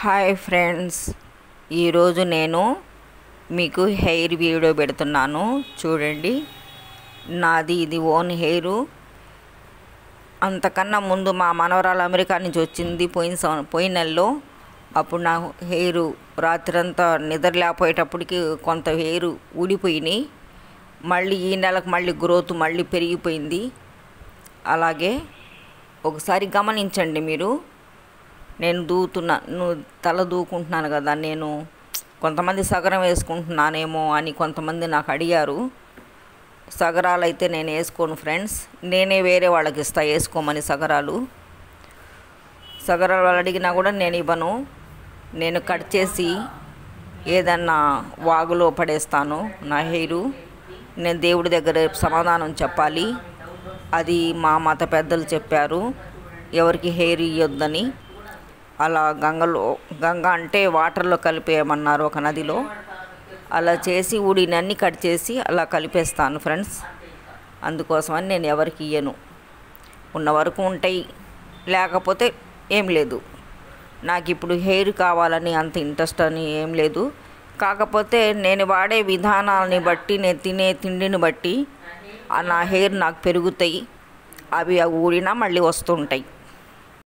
Hi friends, ఈరోజు నేను మీకు హెయిర్ వీడియో పెడుతున్నాను. చూడండి, నాది ఇది ఓన్ హెయిరు. అంతకన్నా ముందు మా మనవరాలు అమెరికా నుంచి వచ్చింది పోయిన నెలలో. అప్పుడు నా హెయిరు రాత్రంతా నిద్ర లేకపోయేటప్పటికి కొంత హెయిర్ ఊడిపోయినాయి. మళ్ళీ ఈ నెలకు మళ్ళీ గ్రోత్ మళ్ళీ పెరిగిపోయింది. అలాగే ఒకసారి గమనించండి మీరు. నేను తల దూకుంటున్నాను కదా, నేను కొంతమంది సగరం వేసుకుంటున్నానేమో అని కొంతమంది నాకు అడిగారు. సగరాలు అయితే నేను వేసుకోను ఫ్రెండ్స్, నేనే వేరే వాళ్ళకి ఇస్తా వేసుకోమని. సగరాలు వాళ్ళు అడిగినా కూడా నేను ఇవ్వను. నేను కట్ చేసి ఏదన్నా వాగులో పడేస్తాను నా హెయిరు. నేను దేవుడి దగ్గర సమాధానం చెప్పాలి. అది మా మత పెద్దలు చెప్పారు, ఎవరికి హెయిర్ ఇవ్వొద్దని. అలా గంగ అంటే వాటర్లో కలిపేయమన్నారు, ఒక నదిలో. అలా చేసి ఊడినన్ని కట్ చేసి అలా కలిపేస్తాను ఫ్రెండ్స్. అందుకోసమని నేను ఎవరికి ఇయ్యను. ఉన్న వరకు ఉంటాయి, లేకపోతే ఏం లేదు. నాకు ఇప్పుడు హెయిర్ కావాలని అంత ఇంట్రెస్ట్ అని ఏం లేదు. కాకపోతే నేను వాడే విధానాలని బట్టి, నేను తినే తిండిని బట్టి నా హెయిర్ నాకు పెరుగుతాయి. అవి ఊడినా మళ్ళీ వస్తుంటాయి.